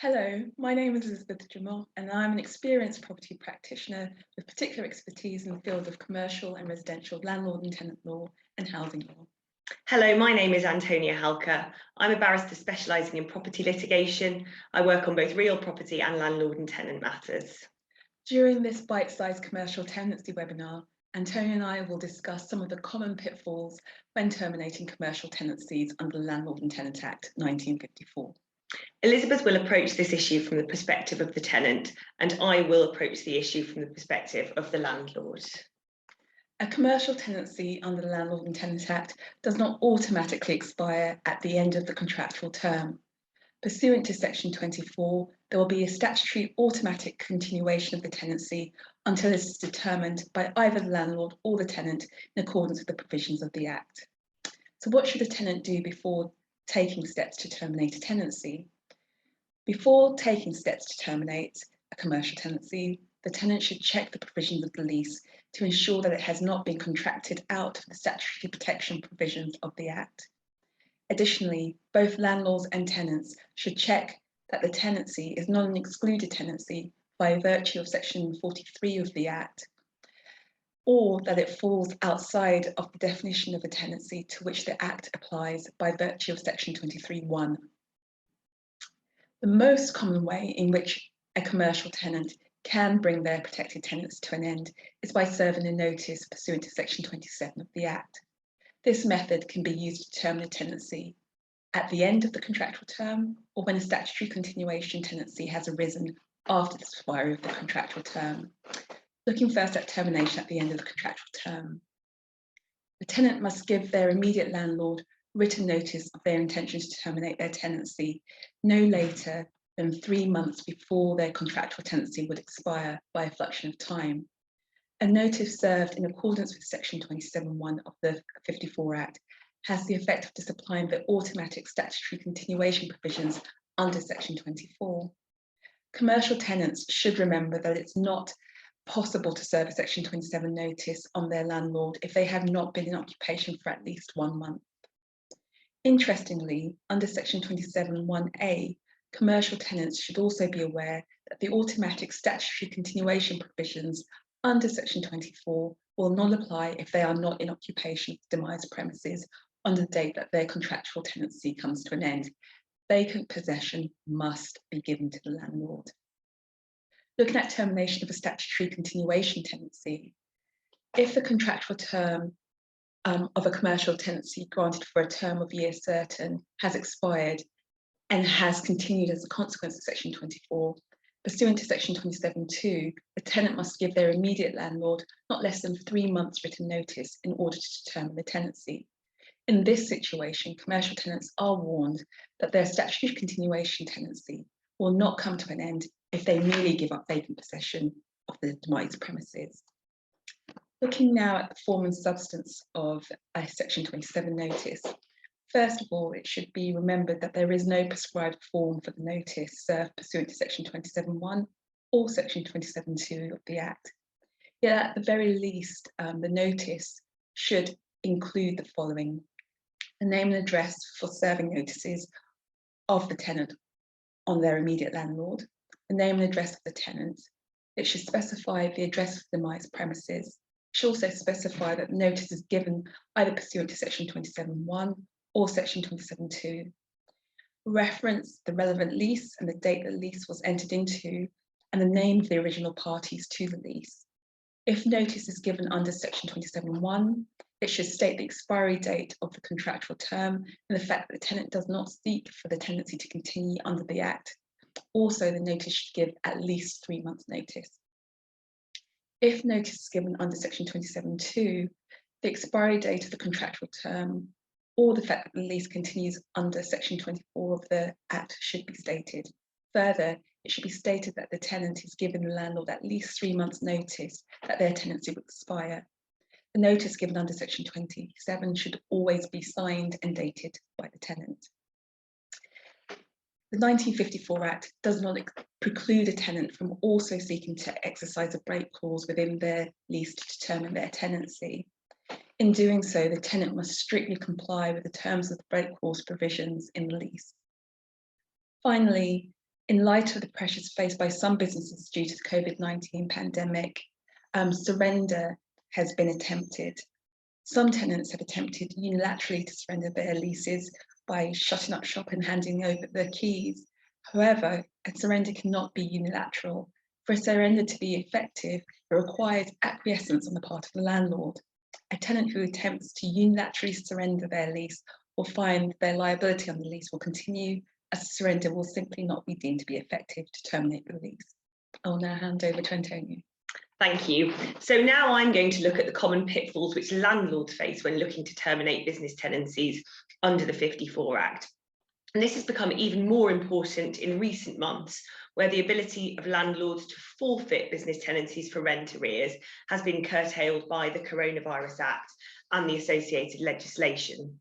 Hello, my name is Dwomoh and I'm an experienced property practitioner with particular expertise in the field of commercial and residential landlord and tenant law and housing law. Hello, my name is Antonia Halker. I'm a barrister specialising in property litigation. I work on both real property and landlord and tenant matters. During this bite-sized commercial tenancy webinar, Antonia and I will discuss some of the common pitfalls when terminating commercial tenancies under the Landlord and Tenant Act 1954. Elizabeth will approach this issue from the perspective of the tenant, and I will approach the issue from the perspective of the landlord. A commercial tenancy under the Landlord and Tenant Act does not automatically expire at the end of the contractual term. Pursuant to Section 24, there will be a statutory automatic continuation of the tenancy until it is determined by either the landlord or the tenant in accordance with the provisions of the Act. So what should a tenant do before taking steps to terminate a tenancy? Before taking steps to terminate a commercial tenancy, the tenant should check the provisions of the lease to ensure that it has not been contracted out of the statutory protection provisions of the Act. Additionally, both landlords and tenants should check that the tenancy is not an excluded tenancy by virtue of Section 43 of the Act, or that it falls outside of the definition of a tenancy to which the Act applies by virtue of Section 23(1). The most common way in which a commercial tenant can bring their protected tenancy to an end is by serving a notice pursuant to Section 27 of the Act. This method can be used to determine a tenancy at the end of the contractual term or when a statutory continuation tenancy has arisen after the expiry of the contractual term. Looking first at termination at the end of the contractual term. The tenant must give their immediate landlord written notice of their intention to terminate their tenancy no later than 3 months before their contractual tenancy would expire by a fraction of time. A notice served in accordance with Section 27(1) of the 54 Act has the effect of disapplying the automatic statutory continuation provisions under Section 24. Commercial tenants should remember that it's not possible to serve a Section 27 notice on their landlord if they have not been in occupation for at least 1 month. Interestingly, under Section 27(1)(a), commercial tenants should also be aware that the automatic statutory continuation provisions under Section 24 will not apply if they are not in occupation of the demised premises on the date that their contractual tenancy comes to an end. Vacant possession must be given to the landlord. Looking at termination of a statutory continuation tenancy, if the contractual term of a commercial tenancy granted for a term of year certain has expired and has continued as a consequence of Section 24, pursuant to Section 27(2), the tenant must give their immediate landlord not less than 3 months written notice in order to determine the tenancy. In this situation, commercial tenants are warned that their statutory continuation tenancy will not come to an end if they merely give up vacant possession of the demised premises. Looking now at the form and substance of a Section 27 notice, first of all, it should be remembered that there is no prescribed form for the notice served pursuant to Section 27(1) or Section 27(2) of the Act. Yet at the very least, the notice should include the following: the name and address for serving notices of the tenant on their immediate landlord, the name and address of the tenant. It should specify the address of the demised premises. It should also specify that the notice is given either pursuant to Section 27(1) or Section 27(2). Reference the relevant lease and the date the lease was entered into, and the name of the original parties to the lease. If notice is given under Section 27(1), it should state the expiry date of the contractual term and the fact that the tenant does not seek for the tenancy to continue under the Act. Also, the notice should give at least 3 months' notice. If notice is given under Section 27(2), the expiry date of the contractual term or the fact that the lease continues under Section 24 of the Act should be stated. Further, it should be stated that the tenant is given the landlord at least 3 months' notice that their tenancy will expire. The notice given under Section 27 should always be signed and dated by the tenant. The 1954 Act does not preclude a tenant from also seeking to exercise a break clause within their lease to determine their tenancy. In doing so, the tenant must strictly comply with the terms of the break clause provisions in the lease. Finally, In light of the pressures faced by some businesses due to the COVID-19 pandemic, surrender has been attempted. Some tenants have attempted unilaterally to surrender their leases by shutting up shop and handing over their keys. However, a surrender cannot be unilateral. For a surrender to be effective, it requires acquiescence on the part of the landlord. A tenant who attempts to unilaterally surrender their lease will find their liability on the lease will continue, as the surrender will simply not be deemed to be effective to terminate the lease. I will now hand over to Antonia. Thank you. So now I'm going to look at the common pitfalls which landlords face when looking to terminate business tenancies under the 54 Act. And this has become even more important in recent months, where the ability of landlords to forfeit business tenancies for rent arrears has been curtailed by the Coronavirus Act and the associated legislation.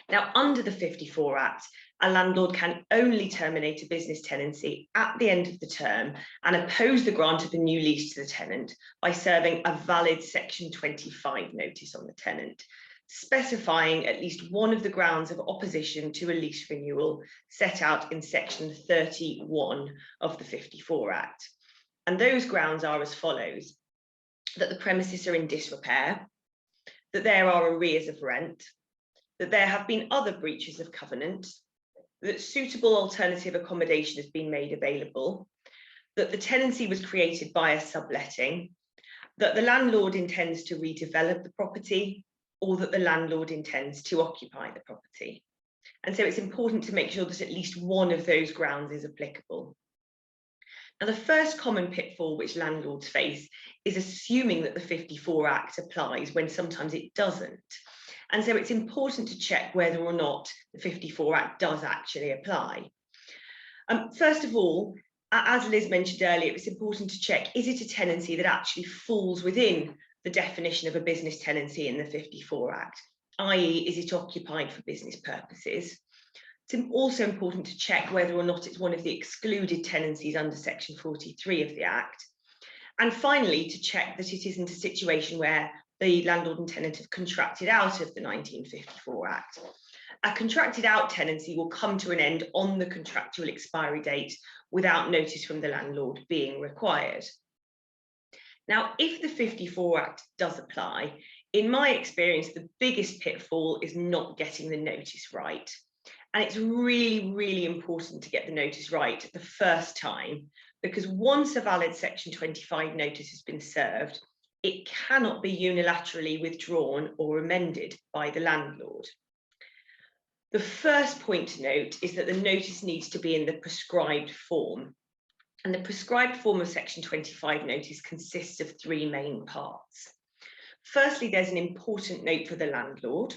Now, under the 54 Act, a landlord can only terminate a business tenancy at the end of the term and oppose the grant of a new lease to the tenant by serving a valid Section 25 notice on the tenant, specifying at least one of the grounds of opposition to a lease renewal set out in Section 31 of the 54 Act. And those grounds are as follows: that the premises are in disrepair, that there are arrears of rent, that there have been other breaches of covenant, that suitable alternative accommodation has been made available, that the tenancy was created by a subletting, that the landlord intends to redevelop the property, or that the landlord intends to occupy the property. And so it's important to make sure that at least one of those grounds is applicable. Now, the first common pitfall which landlords face is assuming that the 54 Act applies when sometimes it doesn't. And so it's important to check whether or not the 54 Act does actually apply. First of all, as Liz mentioned earlier, it's important to check, is it a tenancy that actually falls within the definition of a business tenancy in the 54 Act, i.e. is it occupied for business purposes? It's also important to check whether or not it's one of the excluded tenancies under Section 43 of the Act. And finally, to check that it isn't a situation where the landlord and tenant have contracted out of the 1954 Act. A contracted out tenancy will come to an end on the contractual expiry date without notice from the landlord being required. Now, if the 54 Act does apply, in my experience, the biggest pitfall is not getting the notice right. And it's really, really important to get the notice right the first time, because once a valid Section 25 notice has been served, it cannot be unilaterally withdrawn or amended by the landlord. The first point to note is that the notice needs to be in the prescribed form. And the prescribed form of Section 25 notice consists of three main parts. Firstly, there's an important note for the landlord.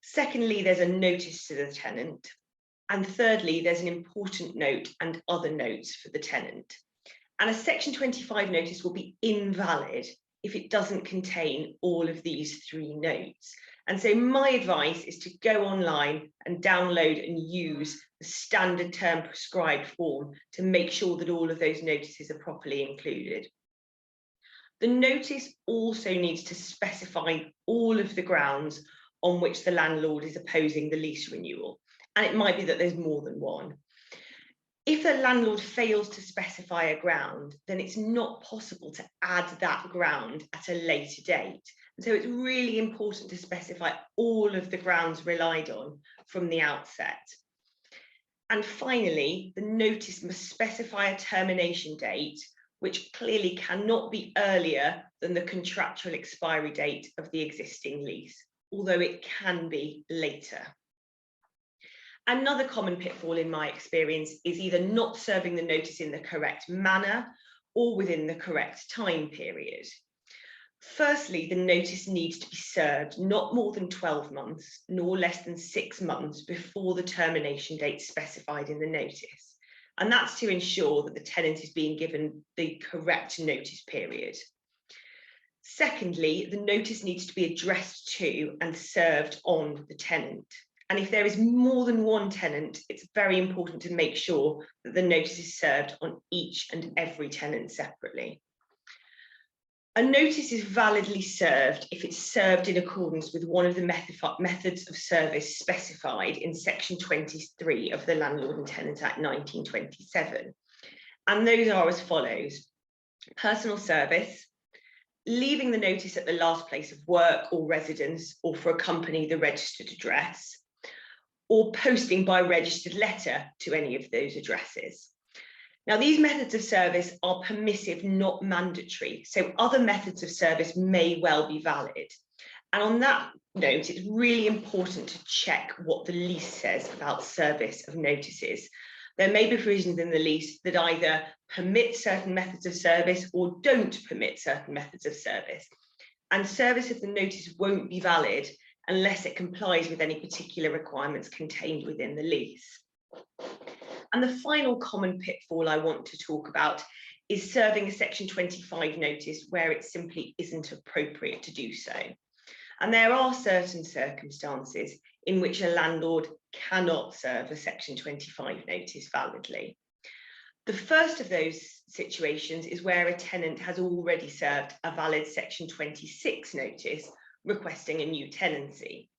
Secondly, there's a notice to the tenant. And thirdly, there's an important note and other notes for the tenant. And a Section 25 notice will be invalid if it doesn't contain all of these three notes. And so my advice is to go online and download and use the standard term prescribed form to make sure that all of those notices are properly included. The notice also needs to specify all of the grounds on which the landlord is opposing the lease renewal. And it might be that there's more than one. If a landlord fails to specify a ground, then it's not possible to add that ground at a later date. And so it's really important to specify all of the grounds relied on from the outset. And finally, the notice must specify a termination date, which clearly cannot be earlier than the contractual expiry date of the existing lease, although it can be later. Another common pitfall in my experience is either not serving the notice in the correct manner or within the correct time period. Firstly, the notice needs to be served not more than 12 months, nor less than 6 months before the termination date specified in the notice. And that's to ensure that the tenant is being given the correct notice period. Secondly, the notice needs to be addressed to and served on the tenant. And if there is more than one tenant, it's very important to make sure that the notice is served on each and every tenant separately. A notice is validly served if it's served in accordance with one of the methods of service specified in section 23 of the Landlord and Tenant Act 1927. And those are as follows: personal service, leaving the notice at the last place of work or residence, or for a company the registered address, or posting by registered letter to any of those addresses. Now, these methods of service are permissive, not mandatory, so other methods of service may well be valid. And on that note, it's really important to check what the lease says about service of notices. There may be provisions in the lease that either permit certain methods of service or don't permit certain methods of service. And service of the notice won't be valid unless it complies with any particular requirements contained within the lease. And the final common pitfall I want to talk about is serving a section 25 notice where it simply isn't appropriate to do so. And there are certain circumstances in which a landlord cannot serve a section 25 notice validly. The first of those situations is where a tenant has already served a valid section 26 notice requesting a new tenancy.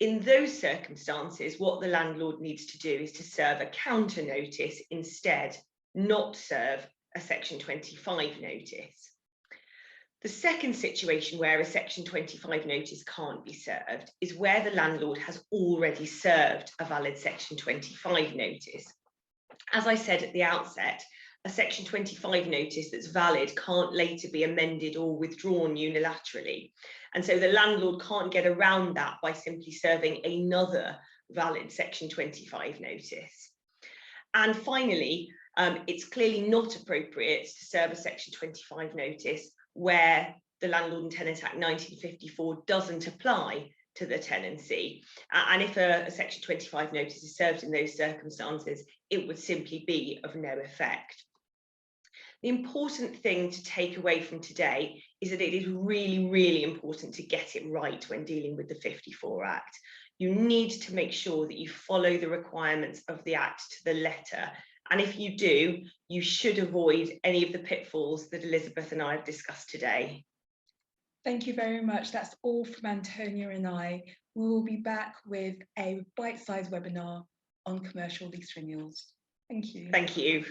In those circumstances, what the landlord needs to do is to serve a counter notice instead, not serve a section 25 notice. The second situation where a section 25 notice can't be served is where the landlord has already served a valid section 25 notice. As I said at the outset, a section 25 notice that's valid can't later be amended or withdrawn unilaterally. And so the landlord can't get around that by simply serving another valid section 25 notice. And finally, it's clearly not appropriate to serve a section 25 notice where the Landlord and Tenant Act 1954 doesn't apply to the tenancy. And if a section 25 notice is served in those circumstances, it would simply be of no effect. The important thing to take away from today is that it is really, really important to get it right when dealing with the 54 Act. You need to make sure that you follow the requirements of the Act to the letter. And if you do, you should avoid any of the pitfalls that Elizabeth and I have discussed today. Thank you very much. That's all from Antonia and I. We will be back with a bite-sized webinar on commercial lease renewals. Thank you. Thank you.